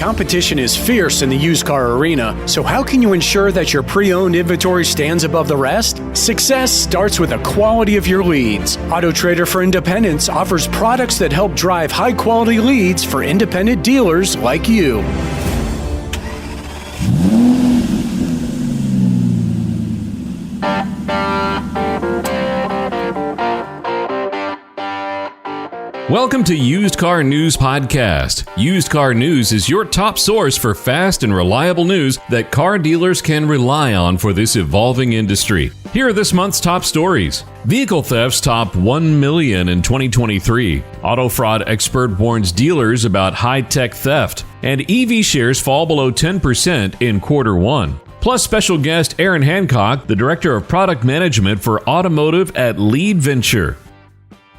Competition is fierce in the used car arena, so how can you ensure that your pre-owned inventory stands above the rest? Success starts with the quality of your leads. AutoTrader for Independents offers products that help drive high-quality leads for independent dealers like you. Welcome to Used Car News Podcast. Used Car News is your top source for fast and reliable news that car dealers can rely on for this evolving industry. Here are this month's top stories. Vehicle thefts top 1 million in 2023. Auto fraud expert warns dealers about high-tech theft. And EV shares fall below 10% in quarter one. Plus, special guest Aaron Hancock, the Director of Product Management for Automotive at Lead Venture.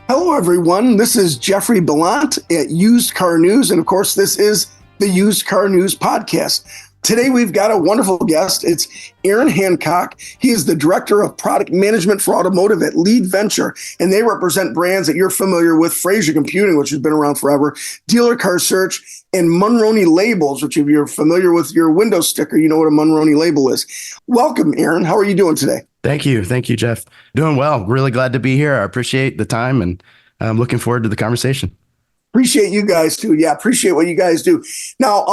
Hello, everyone. This is Jeffrey Belant at Used Car News. And of course, this is the Used Car News Podcast. Today, we've got a wonderful guest. It's Aaron Hancock. He is the Director of Product Management for Automotive at Lead Venture. And they represent brands that you're familiar with, Fraser Computing, which has been around forever, Dealer Car Search, and Monroney Labels, which if you're familiar with your window sticker, you know what a Monroney label is. Welcome, Aaron. How are you doing today? Thank you. Thank you, Jeff. Doing well. Really glad to be here. I appreciate the time and I'm looking forward to the conversation. Appreciate you guys too. Yeah, appreciate what you guys do. Now,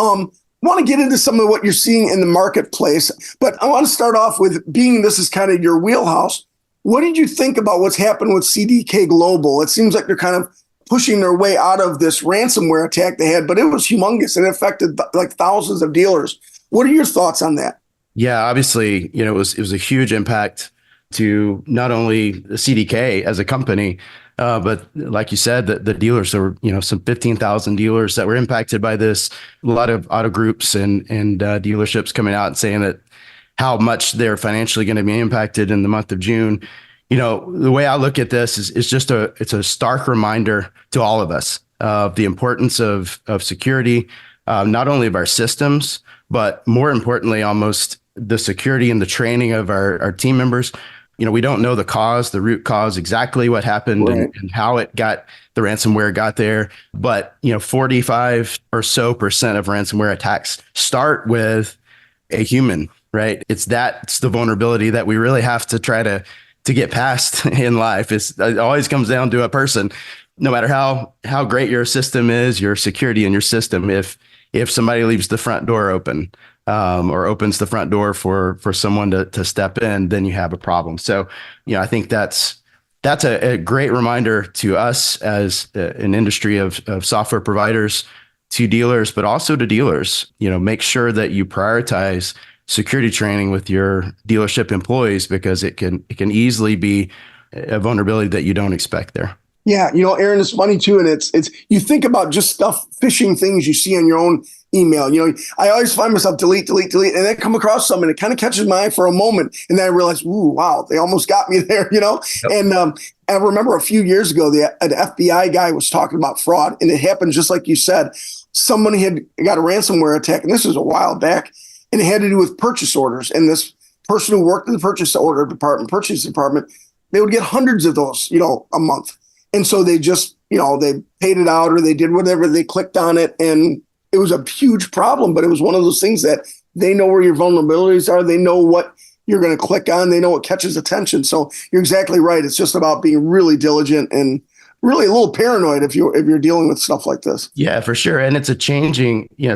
want to get into some of what you're seeing in the marketplace, but I want to start off with being this is kind of your wheelhouse. What did you think about what's happened with CDK Global? It seems like they're kind of pushing their way out of this ransomware attack they had, but it was humongous and it affected like thousands of dealers. What are your thoughts on that? Yeah, obviously, it was a huge impact to not only the CDK as a company, but like you said, the dealers, there were, some 15,000 dealers that were impacted by this. A lot of auto groups and dealerships coming out and saying that how much they're financially going to be impacted in the month of June. The way I look at this is just it's a stark reminder to all of us of the importance of security, not only of our systems, but more importantly, almost the security and the training of our team members. We don't know the root cause, exactly what happened, right, and how the ransomware got there. But, 45% or so of ransomware attacks start with a human, right? It's the vulnerability that we really have to try to get past in life. It always comes down to a person. No matter how great your system is, your security in your system, if somebody leaves the front door open, or opens the front door for someone to step in, then you have a problem. So, I think that's a great reminder to us as an industry of software providers, to dealers, but also to dealers. Make sure that you prioritize security training with your dealership employees, because it can easily be a vulnerability that you don't expect there. Yeah, Aaron, it's funny too, and it's you think about just phishing things you see on your own email. I always find myself delete, and then come across something, and it kind of catches my eye for a moment, and then I realize, ooh, wow, they almost got me there, Yep. And I remember a few years ago, an FBI guy was talking about fraud, and it happened just like you said. Somebody had got a ransomware attack, and this was a while back, and it had to do with purchase orders. And this person who worked in the purchase department, they would get hundreds of those, a month. And so they just, they paid it out, or they did whatever, they clicked on it, and it was a huge problem. But it was one of those things that they know where your vulnerabilities are. They know what you're going to click on. They know what catches attention. So you're exactly right. It's just about being really diligent and really a little paranoid if you're dealing with stuff like this. Yeah, for sure. And it's it's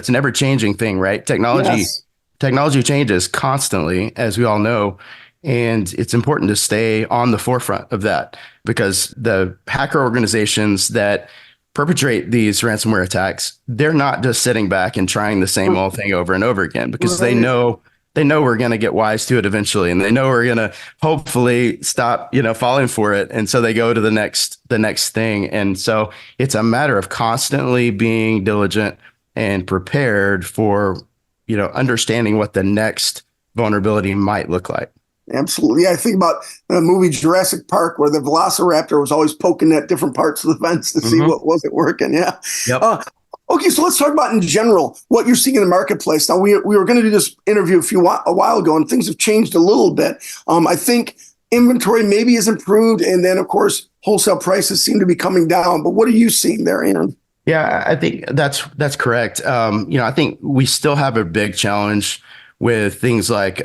an ever changing thing, right? Technology changes constantly, as we all know. And it's important to stay on the forefront of that, because the hacker organizations that perpetrate these ransomware attacks, they're not just sitting back and trying the same old thing over and over again, because they know we're going to get wise to it eventually, and they know we're going to hopefully stop, falling for it. And so they go to the next thing. And so it's a matter of constantly being diligent and prepared for, understanding what the next vulnerability might look like. Absolutely. Yeah, I think about the movie Jurassic Park, where the Velociraptor was always poking at different parts of the fence to see what wasn't working. Yeah. Yep. Okay, so let's talk about in general what you're seeing in the marketplace. Now, we were going to do this interview a while ago, and things have changed a little bit. I think inventory maybe has improved, and then, of course, wholesale prices seem to be coming down. But what are you seeing there, Aaron? Yeah, I think that's correct. I think we still have a big challenge with things like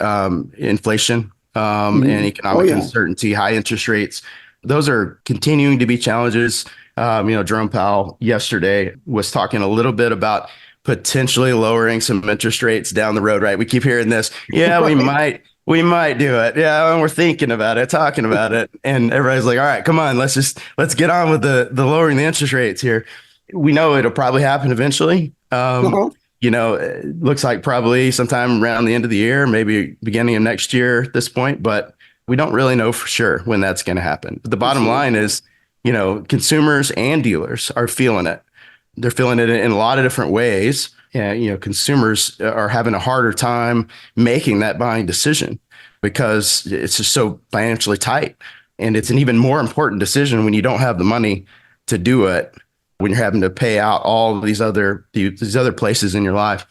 inflation and Oh economic yeah. uncertainty, high interest rates. Those are continuing to be challenges. Jerome Powell yesterday was talking a little bit about potentially lowering some interest rates down the road, right? We keep hearing this. Yeah, Right. we might do it. Yeah, and we're thinking about it, talking about it. And everybody's like, all right, come on, let's get on with the lowering the interest rates here. We know it'll probably happen eventually. Uh-huh. It looks like probably sometime around the end of the year, maybe beginning of next year at this point, but we don't really know for sure when that's going to happen. But the For bottom sure. line is, consumers and dealers are feeling it. They're feeling it in a lot of different ways. And, consumers are having a harder time making that buying decision because it's just so financially tight. And it's an even more important decision when you don't have the money to do it, when you're having to pay out all these other places in your life.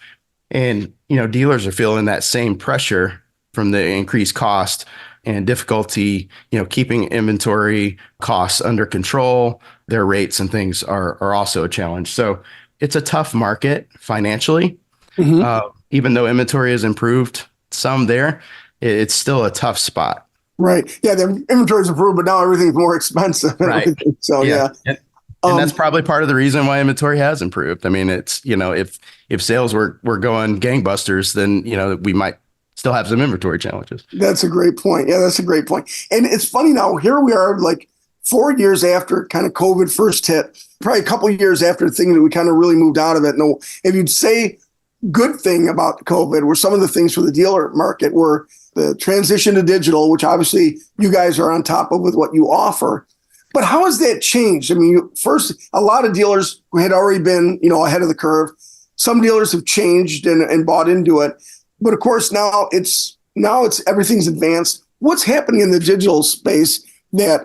And, dealers are feeling that same pressure from the increased cost and difficulty, keeping inventory costs under control. Their rates and things are also a challenge. So it's a tough market financially. Hmm. Even though inventory has improved some there, it's still a tough spot. Right. Yeah, the inventory's improved, but now everything's more expensive and Right. everything. So Yeah. yeah. And that's Um, probably part of the reason why inventory has improved. I mean, it's, if sales were going gangbusters, then, we might still have some inventory challenges. that's a great point. Yeah, that's a great point. And it's funny now, here we are like 4 years after kind of COVID first hit, probably a couple of years after the thing that we kind of really moved out of it. No, if you'd say good thing about COVID were some of the things for the dealer market were the transition to digital, which obviously you guys are on top of with what you offer. But how has that changed? I mean, first, a lot of dealers had already been, ahead of the curve. Some dealers have changed and bought into it. But of course, now it's everything's advanced. What's happening in the digital space that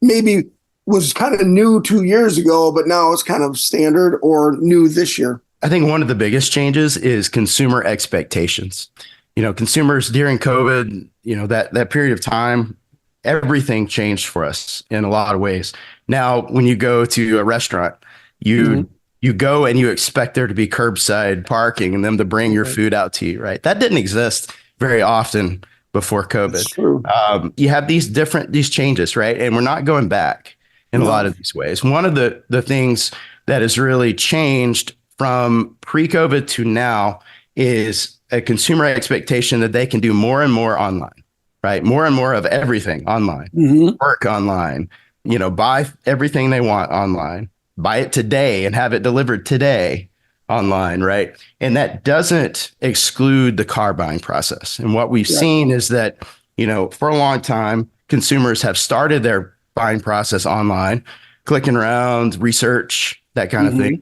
maybe was kind of new 2 years ago, but now it's kind of standard or new this year? I think one of the biggest changes is consumer expectations. Consumers during COVID, that period of time, everything changed for us in a lot of ways. Now, when you go to a restaurant, you you go and you expect there to be curbside parking and them to bring your food out to you, right? That didn't exist very often before That's COVID. true. You have these changes, right? And we're not going back in a lot No. of these ways. One of the things that has really changed from pre-COVID to now is a consumer expectation that they can do more and more online, right? More and more of everything online, Hmm. work online, buy everything they want online, buy it today and have it delivered today online, right? And that doesn't exclude the car buying process. And what we've Right. seen is that, for a long time, consumers have started their buying process online, clicking around, research, that kind of Hmm. thing.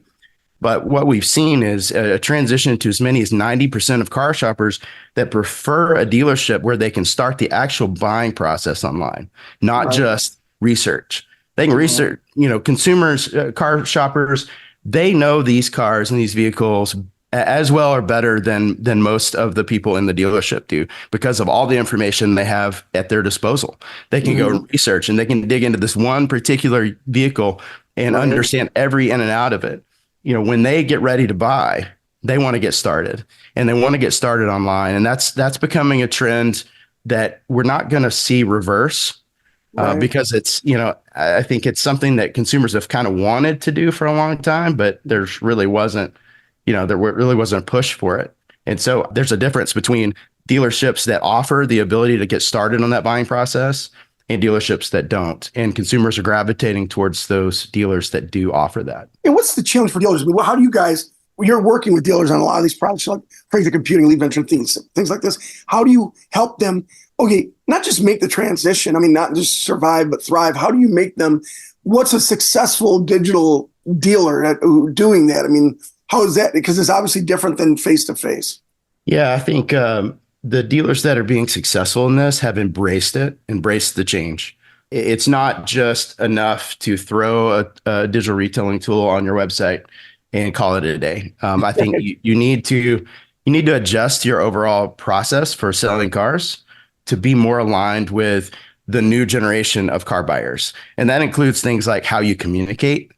But what we've seen is a transition to as many as 90% of car shoppers that prefer a dealership where they can start the actual buying process online, not Right. just research. They can Uh-huh. research, consumers, car shoppers, they know these cars and these vehicles as well or better than most of the people in the dealership do because of all the information they have at their disposal. They can go Mhm. research and they can dig into this one particular vehicle and Right. understand every in and out of it. When they get ready to buy, they want to get started and they want to get started online. And that's becoming a trend that we're not going to see reverse Right. because it's, I think it's something that consumers have kind of wanted to do for a long time, but there's really wasn't, there really wasn't a push for it. And so there's a difference between dealerships that offer the ability to get started on that buying process and dealerships that don't. And consumers are gravitating towards those dealers that do offer that. And what's the challenge for dealers? I mean, how do you guys, you're working with dealers on a lot of these products, like crazy computing, lead venture things like this. How do you help them? Okay, not just make the transition. I mean, not just survive, but thrive. How do you make them? What's a successful digital dealer doing that? I mean, how is that? Because it's obviously different than face to face. Yeah, I think the dealers that are being successful in this have embraced the change. It's not just enough to throw a digital retailing tool on your website and call it a day. I think you need to adjust your overall process for selling cars to be more aligned with the new generation of car buyers. And that includes things like how you communicate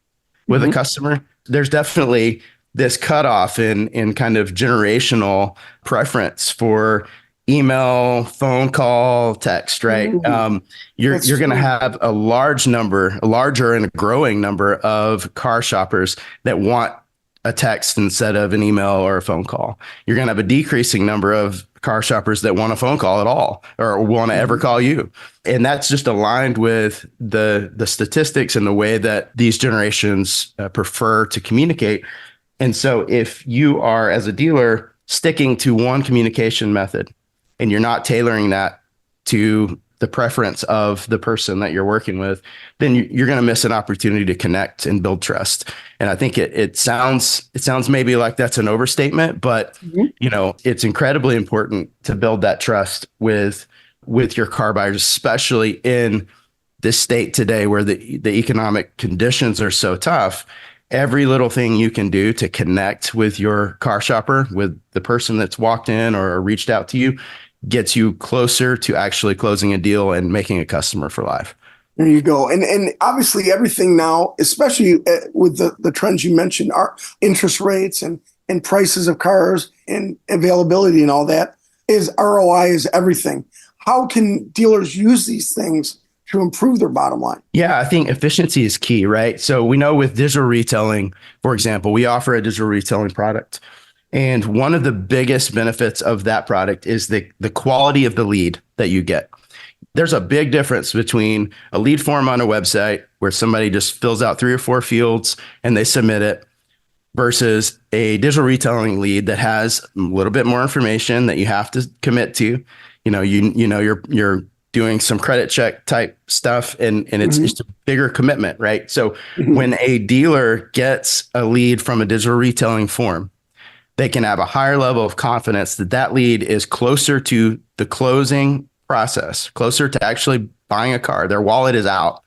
with a customer. there's definitely this cutoff in kind of generational preference for email, phone call, text, right? You're going to have a larger and a growing number of car shoppers that want a text instead of an email or a phone call. You're going to have a decreasing number of car shoppers that want a phone call at all or want to ever call you. And that's just aligned with the statistics and the way that these generations prefer to communicate. And so if you are, as a dealer, sticking to one communication method and you're not tailoring that to the preference of the person that you're working with, then you're going to miss an opportunity to connect and build trust. And I think it sounds maybe like that's an overstatement, but it's incredibly important to build that trust with your car buyers, especially in this state today where the economic conditions are so tough. Every little thing you can do to connect with your car shopper, with the person that's walked in or reached out to you, gets you closer to actually closing a deal and making a customer for life. There you go. And obviously everything now, especially with the trends you mentioned, are interest rates and prices of cars and availability and all that, is ROI is everything. How can dealers use these things to improve their bottom line? Yeah, I think efficiency is key, right? So we know with digital retailing, for example, we offer a digital retailing product. And one of the biggest benefits of that product is the quality of the lead that you get. There's a big difference between a lead form on a website where somebody just fills out 3 or 4 fields and they submit it versus a digital retailing lead that has a little bit more information that you have to commit to. You're doing some credit check type stuff and it's just a bigger commitment, right? So when a dealer gets a lead from a digital retailing form, they can have a higher level of confidence that that lead is closer to the closing process, closer to actually buying a car. Their wallet is out.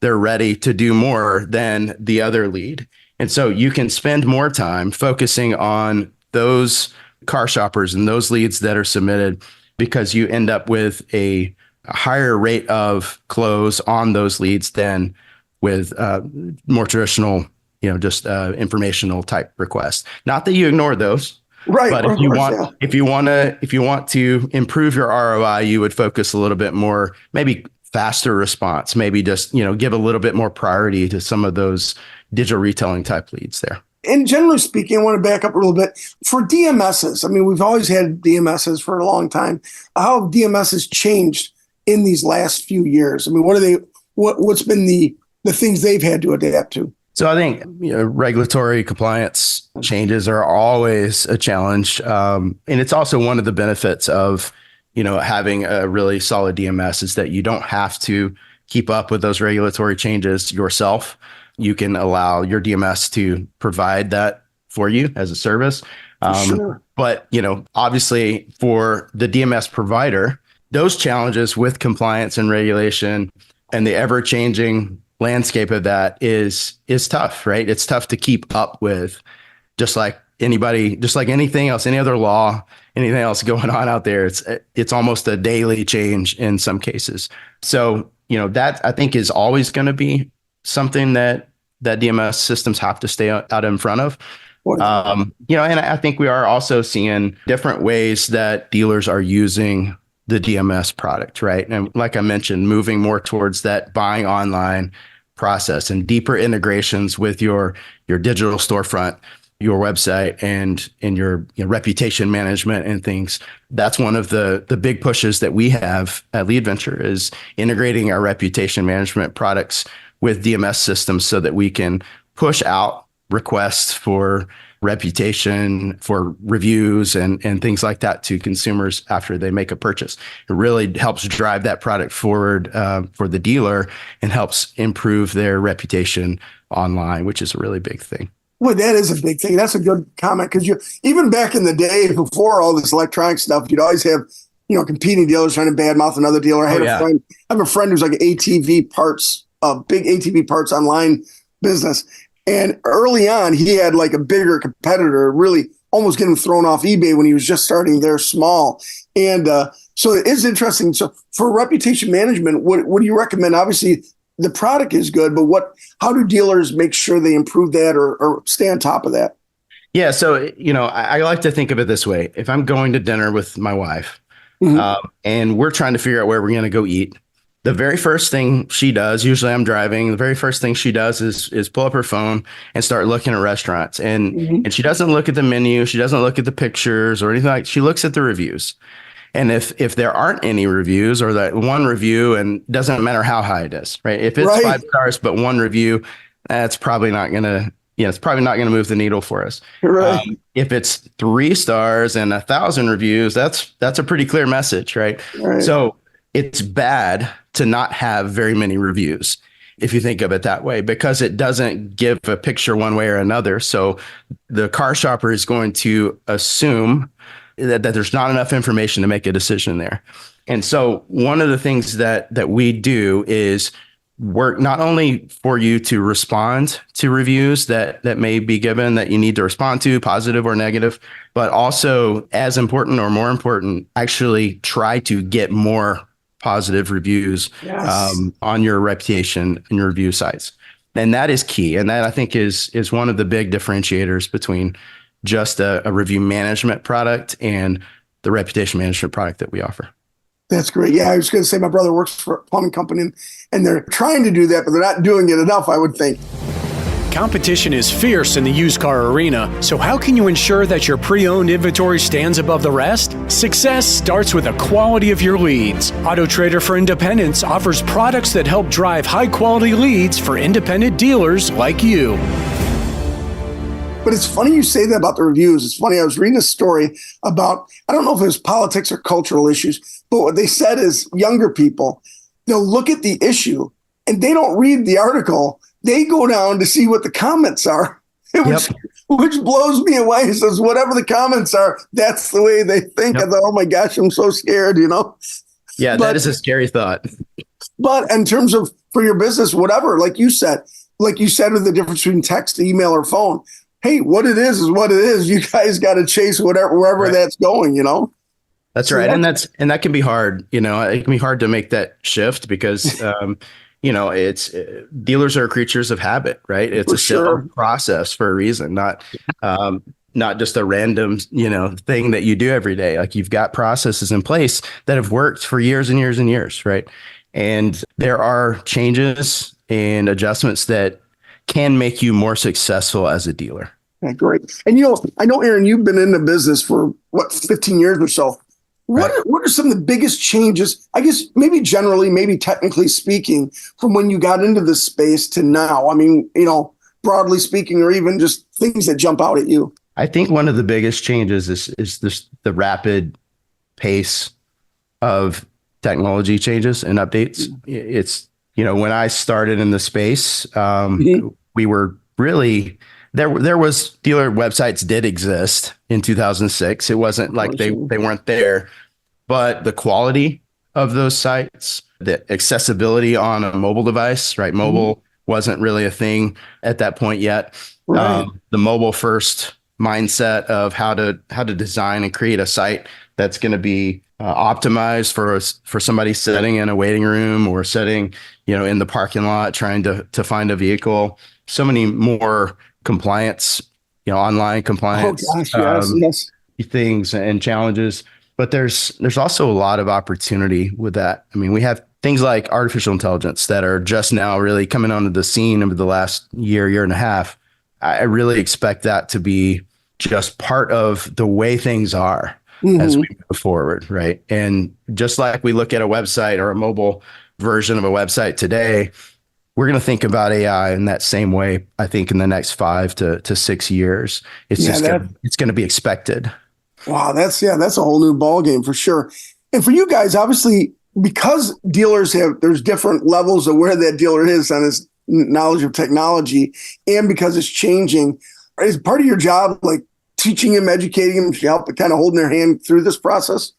They're ready to do more than the other lead. And so you can spend more time focusing on those car shoppers and those leads that are submitted because you end up with a higher rate of close on those leads than with more traditional informational type requests. Not that you ignore those, right? But if you want to improve your ROI, you would focus a little bit more, maybe faster response, maybe just give a little bit more priority to some of those digital retailing type leads there. And generally speaking, I want to back up a little bit for DMSs. I mean, we've always had DMSs for a long time. How have DMSs changed in these last few years? I mean, what's been the things they've had to adapt to? So I think regulatory compliance changes are always a challenge. And it's also one of the benefits of, having a really solid DMS is that you don't have to keep up with those regulatory changes yourself. You can allow your DMS to provide that for you as a service. Sure. But, obviously for the DMS provider, those challenges with compliance and regulation and the ever-changing landscape of that is tough, right? It's tough to keep up with, just like anything else, any other law, anything else going on out there. It's almost a daily change in some cases. So, that I think is always going to be something that DMS systems have to stay out in front of. And I think we are also seeing different ways that dealers are using the DMS product, right? And like I mentioned, moving more towards that buying online process and deeper integrations with your digital storefront, your website, and your reputation management and things. That's one of the big pushes that we have at LeadVenture is integrating our reputation management products with DMS systems so that we can push out requests for reputation, for reviews and things like that to consumers after they make a purchase. It really helps drive that product forward for the dealer and helps improve their reputation online, which is a really big thing. Well, that is a big thing. That's a good comment because even back in the day before all this electronic stuff, you'd always have competing dealers trying to badmouth another dealer. I have a friend who's like ATV parts, a big ATV parts online business. And early on, he had like a bigger competitor, really almost getting thrown off eBay when he was just starting there small. And so it is interesting. So for reputation management, what do you recommend? Obviously, the product is good, but how do dealers make sure they improve that or stay on top of that? Yeah. So, I like to think of it this way. If I'm going to dinner with my wife, and we're trying to figure out where we're going to go eat, the very first thing she does, usually I'm driving, the very first thing she does is pull up her phone and start looking at restaurants. And she doesn't look at the menu. She doesn't look at the pictures or anything like that. She looks at the reviews. And if there aren't any reviews or that one review, and doesn't matter how high it is, right? If it's 5 stars, but one review, that's probably not going to, it's probably not going to move the needle for us. Right. If it's 3 stars and 1,000 reviews, that's a pretty clear message, right? So it's bad to not have very many reviews, if you think of it that way, because it doesn't give a picture one way or another. So the car shopper is going to assume that there's not enough information to make a decision there. And so one of the things that we do is work not only for you to respond to reviews that may be given that you need to respond to, positive or negative, but also, as important or more important, actually try to get more positive reviews on your reputation and your review sites. And that is key. And that, I think, is one of the big differentiators between just a review management product and the reputation management product that we offer. That's great. Yeah, I was going to say my brother works for a plumbing company, and they're trying to do that, but they're not doing it enough, I would think. Competition is fierce in the used car arena, so how can you ensure that your pre-owned inventory stands above the rest? Success starts with the quality of your leads. AutoTrader for Independents offers products that help drive high-quality leads for independent dealers like you. But it's funny you say that about the reviews. It's funny. I was reading a story about, I don't know if it was politics or cultural issues, but what they said is younger people, they'll look at the issue and they don't read the article. They go down to see what the comments are, which blows me away. It says, whatever the comments are, that's the way they think. I thought, oh my gosh, I'm so scared, Yeah, that is a scary thought. But in terms of for your business, whatever, like you said with the difference between text, email, or phone, hey, what it is what it is. You guys got to chase wherever that's going, That's so right. And that can be hard. It can be hard to make that shift because, it's dealers are creatures of habit, right? It's a simple process for a reason, not just a random, thing that you do every day. Like, you've got processes in place that have worked for years and years and years, right? And there are changes and adjustments that can make you more successful as a dealer. Yeah, great. And I know, Aaron, you've been in the business for 15 years or so. What are some of the biggest changes, I guess, maybe generally, maybe technically speaking, from when you got into this space to now? I mean, broadly speaking, or even just things that jump out at you. I think one of the biggest changes is the rapid pace of technology changes and updates. It's, when I started in the space, we were really, there was dealer websites did exist in 2006. It wasn't like they weren't there, but the quality of those sites, the accessibility on a mobile device, right? Mobile wasn't really a thing at that point yet. The mobile first mindset of how to design and create a site that's going to be optimized for somebody sitting in a waiting room or sitting, in the parking lot trying to find a vehicle. So many more compliance, online compliance things and challenges. But there's also a lot of opportunity with that. I mean, we have things like artificial intelligence that are just now really coming onto the scene over the last year and a half. I really expect that to be just part of the way things are as we move forward, right? And just like we look at a website or a mobile version of a website today, we're going to think about AI in that same way. I think in the next 5 to 6 years, it's going to be expected. Wow, that's a whole new ballgame for sure. And for you guys, obviously, because there's different levels of where that dealer is on his knowledge of technology, and because it's changing, is part of your job like teaching them, educating them, to help kind of holding their hand through this process?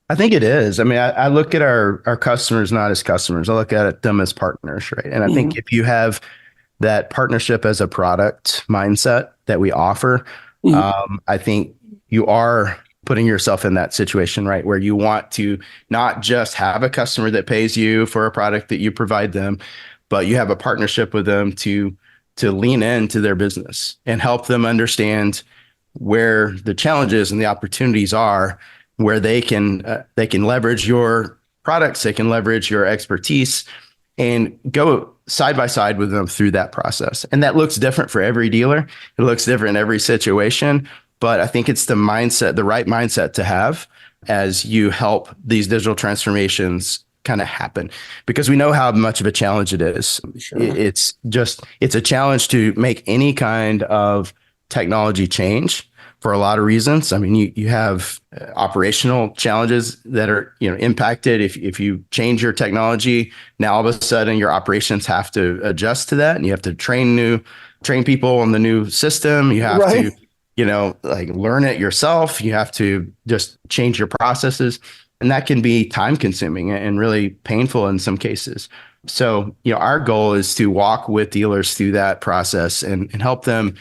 I think it is. I mean, I look at our customers not as customers. I look at them as partners, right? And I think if you have that partnership as a product mindset that we offer, I think you are putting yourself in that situation, right? Where you want to not just have a customer that pays you for a product that you provide them, but you have a partnership with them to lean into their business and help them understand where the challenges and the opportunities are, where they can leverage your products, they can leverage your expertise, and go side by side with them through that process. And that looks different for every dealer. It looks different in every situation, but I think it's the right mindset to have as you help these digital transformations kind of happen, because we know how much of a challenge it is. Sure. It's a challenge to make any kind of technology change for a lot of reasons. I mean, you have operational challenges that are, impacted. If you change your technology, now all of a sudden your operations have to adjust to that, and you have to train people on the new system. You have to, learn it yourself. You have to just change your processes, and that can be time consuming and really painful in some cases. So, our goal is to walk with dealers through that process and help them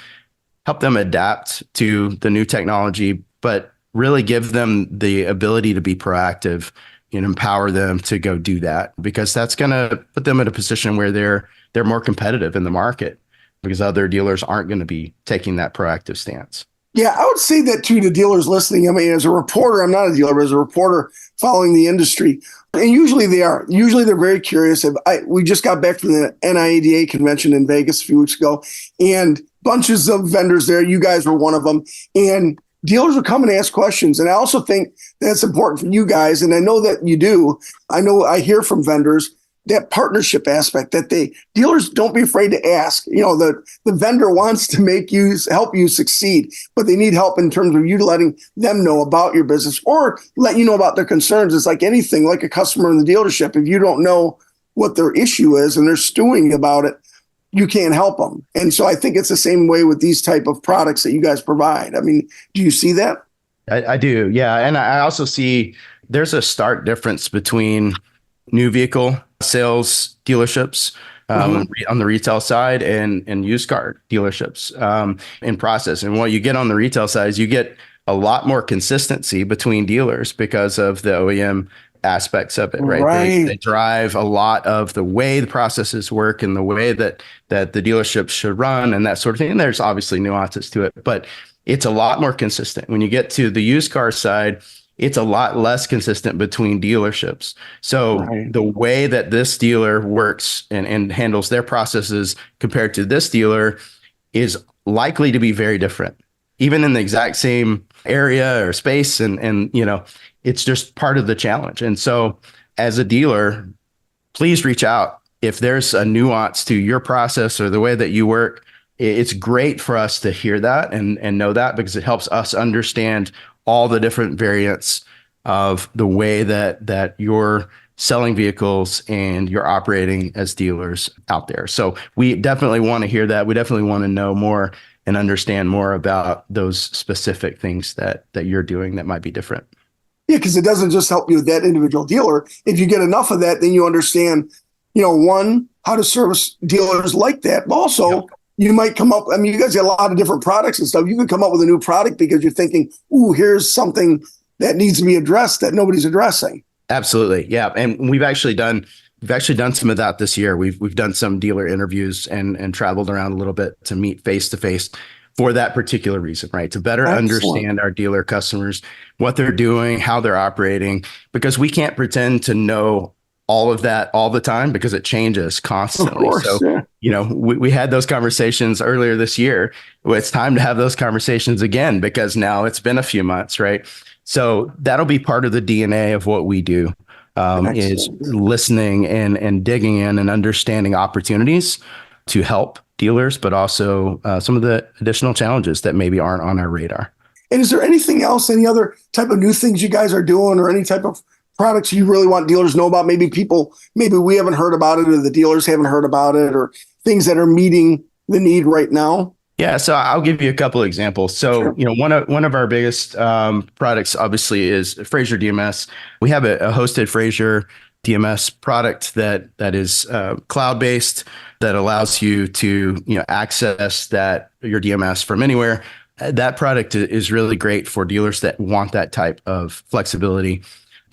adapt to the new technology, but really give them the ability to be proactive and empower them to go do that, because that's going to put them in a position where they're more competitive in the market, because other dealers aren't going to be taking that proactive stance. Yeah, I would say that too to dealers listening. I mean, as a reporter, I'm not a dealer, but as a reporter following the industry, and usually they are. Usually they're very curious. We just got back from the NIADA convention in Vegas a few weeks ago, and bunches of vendors there. You guys were one of them. And dealers will come and ask questions. And I also think that's important for you guys. And I know that you do. I hear from vendors that partnership aspect, that dealers don't be afraid to ask. The vendor wants to help you succeed, but they need help in terms of you letting them know about your business or let you know about their concerns. It's like anything, like a customer in the dealership. If you don't know what their issue is and they're stewing about it, you can't help them. And so I think it's the same way with these type of products that you guys provide. I mean, do you see that? I do. Yeah. And I also see there's a stark difference between new vehicle sales dealerships on the retail side and used car dealerships in process. And what you get on the retail side is you get a lot more consistency between dealers because of the OEM aspects of it, right? They drive a lot of the way the processes work and the way that the dealerships should run and that sort of thing. And there's obviously nuances to it, but it's a lot more consistent. When you get to the used car side, it's a lot less consistent between dealerships. So the way that this dealer works and handles their processes compared to this dealer is likely to be very different, even in the exact same area or space. And it's just part of the challenge. And so as a dealer, please reach out. If there's a nuance to your process or the way that you work, it's great for us to hear that and know that, because it helps us understand all the different variants of the way that you're selling vehicles and you're operating as dealers out there. So we definitely want to hear that. We definitely want to know more and understand more about those specific things that you're doing that might be different. Yeah, because it doesn't just help you with that individual dealer. If you get enough of that, then you understand, one, how to service dealers like that. But also, you might come up, you guys get a lot of different products and stuff. You could come up with a new product because you're thinking, ooh, here's something that needs to be addressed that nobody's addressing. Absolutely. Yeah. And we've actually done some of that this year. We've done some dealer interviews and traveled around a little bit to meet face to face for that particular reason, right? To better understand our dealer customers, what they're doing, how they're operating, because we can't pretend to know all of that all the time because it changes constantly. We had those conversations earlier this year. Well, it's time to have those conversations again because now it's been a few months, right? So that'll be part of the DNA of what we do, is listening and digging in and understanding opportunities to help dealers, but also some of the additional challenges that maybe aren't on our radar. And is there anything else, any other type of new things you guys are doing or any type of products you really want dealers to know about? Maybe we haven't heard about it or the dealers haven't heard about it, or things that are meeting the need right now? Yeah, so I'll give you a couple of examples. So, one of our biggest products obviously is Fraser DMS. We have a hosted Fraser DMS product that is cloud-based, that allows you to access your DMS from anywhere. That product is really great for dealers that want that type of flexibility.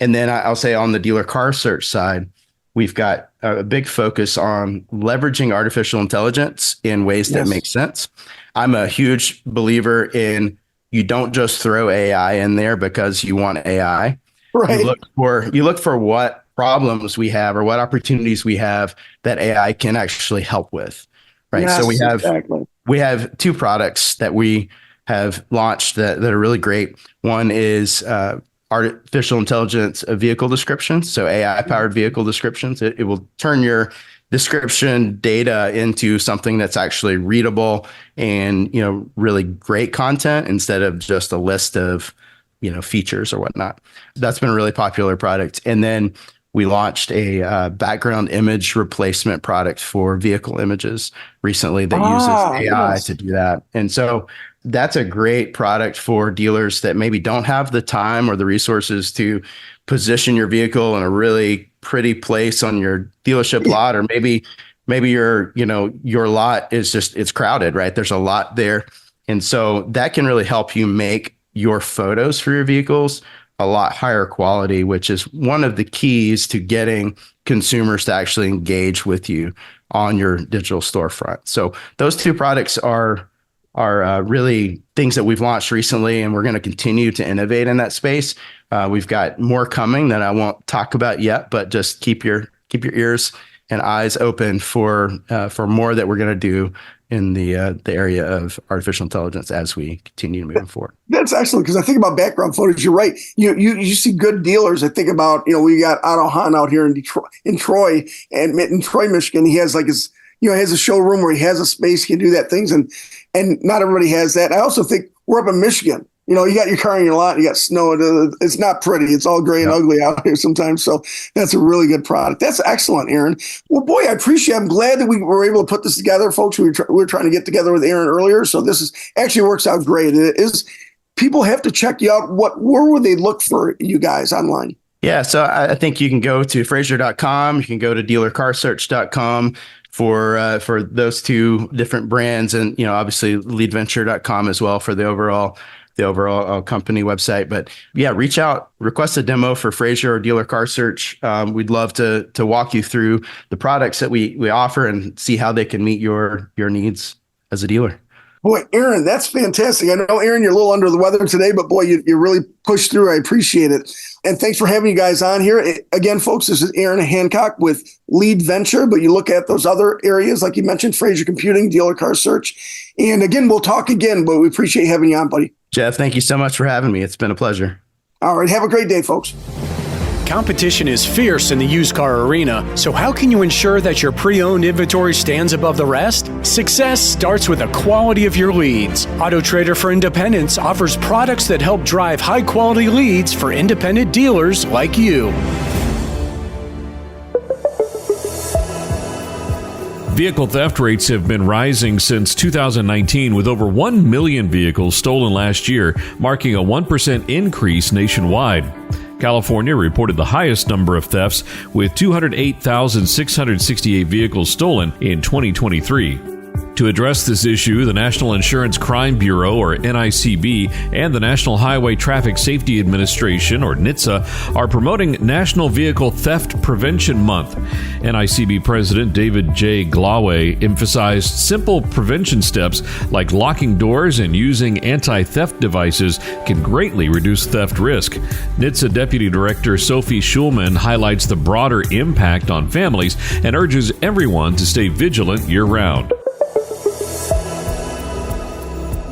And then I'll say on the dealer car search side, we've got a big focus on leveraging artificial intelligence in ways that make sense. I'm a huge believer in you don't just throw AI in there because you want AI. Right. You look for what problems we have or what opportunities we have that AI can actually help with. Right. Yes, so exactly. we have two products that we have launched that are really great. One is artificial intelligence vehicle descriptions, so AI-powered vehicle descriptions. It will turn your description data into something that's actually readable and really great content instead of just a list of features or whatnot. That's been a really popular product. And then we launched a background image replacement product for vehicle images recently that uses AI to do that. And so that's a great product for dealers that maybe don't have the time or the resources to position your vehicle in a really pretty place on your dealership lot, or maybe your lot is it's crowded, right? There's a lot there. And so that can really help you make your photos for your vehicles a lot higher quality, which is one of the keys to getting consumers to actually engage with you on your digital storefront. So those two products are really things that we've launched recently, and we're going to continue to innovate in that space. We've got more coming that I won't talk about yet, but just keep your ears and eyes open for more that we're going to do in the area of artificial intelligence as we continue moving forward. That's excellent, because I think about background photos. You're right. You see good dealers. I think about we got Otto Hahn out here in Troy, Michigan. He has has a showroom where he has a space, he can do that things, and not everybody has that. I also think we're up in Michigan. You got your car in your lot, you got snow. It's not pretty. It's all gray and ugly out here sometimes. So that's a really good product. That's excellent, Aaron. Well, boy, I appreciate it. I'm glad that we were able to put this together, folks. We were trying to get together with Aaron earlier. So this actually works out great. It is. People have to check you out. Where would they look for you guys online? Yeah, so I think you can go to Frazier.com. You can go to dealercarsearch.com for those two different brands, and obviously leadventure.com as well for the overall company website. But yeah, reach out, request a demo for Frazier or Dealer Car Search. We'd love to walk you through the products that we offer and see how they can meet your needs as a dealer. Boy, Aaron, that's fantastic. I know, Aaron, you're a little under the weather today, but boy, you really pushed through. I appreciate it. And thanks for having you guys on here. Again, folks, this is Aaron Hancock with Lead Venture, but you look at those other areas, like you mentioned, Frazier Computing, Dealer Car Search. And again, we'll talk again, but we appreciate having you on, buddy. Jeff, thank you so much for having me. It's been a pleasure. All right. Have a great day, folks. Competition is fierce in the used car arena, so how can you ensure that your pre-owned inventory stands above the rest? Success starts with the quality of your leads. AutoTrader for Independents offers products that help drive high-quality leads for independent dealers like you. Vehicle theft rates have been rising since 2019, with over 1 million vehicles stolen last year, marking a 1% increase nationwide. California reported the highest number of thefts, with 208,668 vehicles stolen in 2023. To address this issue, the National Insurance Crime Bureau, or NICB, and the National Highway Traffic Safety Administration, or NHTSA, are promoting National Vehicle Theft Prevention Month. NICB President David J. Glaway emphasized simple prevention steps like locking doors and using anti-theft devices can greatly reduce theft risk. NHTSA Deputy Director Sophie Schulman highlights the broader impact on families and urges everyone to stay vigilant year-round.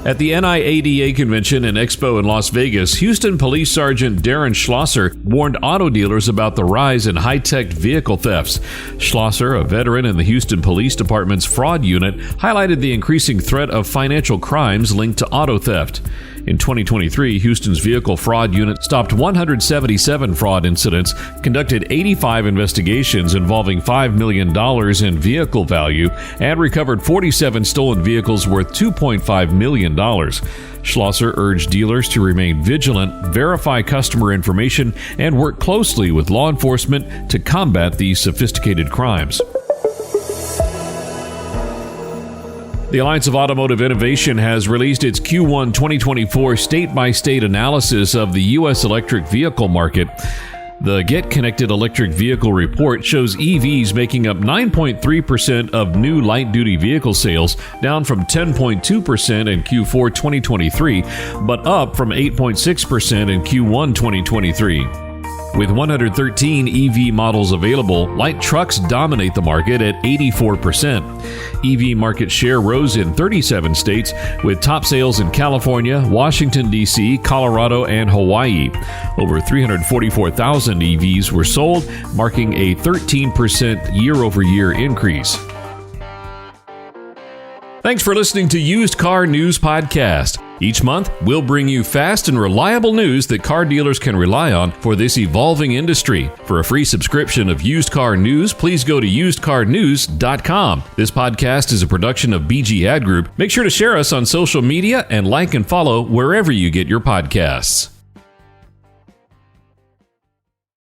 At the NIADA convention and expo in Las Vegas, Houston Police Sergeant Darren Schlosser warned auto dealers about the rise in high-tech vehicle thefts. Schlosser, a veteran in the Houston Police Department's fraud unit, highlighted the increasing threat of financial crimes linked to auto theft. In 2023, Houston's vehicle fraud unit stopped 177 fraud incidents, conducted 85 investigations involving $5 million in vehicle value, and recovered 47 stolen vehicles worth $2.5 million. Schlosser urged dealers to remain vigilant, verify customer information, and work closely with law enforcement to combat these sophisticated crimes. The Alliance of Automotive Innovation has released its Q1 2024 state-by-state analysis of the U.S. electric vehicle market. The Get Connected Electric Vehicle Report shows EVs making up 9.3% of new light-duty vehicle sales, down from 10.2% in Q4 2023, but up from 8.6% in Q1 2023. With 113 EV models available, light trucks dominate the market at 84%. EV market share rose in 37 states, with top sales in California, Washington, D.C., Colorado, and Hawaii. Over 344,000 EVs were sold, marking a 13% year-over-year increase. Thanks for listening to Used Car News Podcast. Each month, we'll bring you fast and reliable news that car dealers can rely on for this evolving industry. For a free subscription of Used Car News, please go to usedcarnews.com. This podcast is a production of BG Ad Group. Make sure to share us on social media and like and follow wherever you get your podcasts.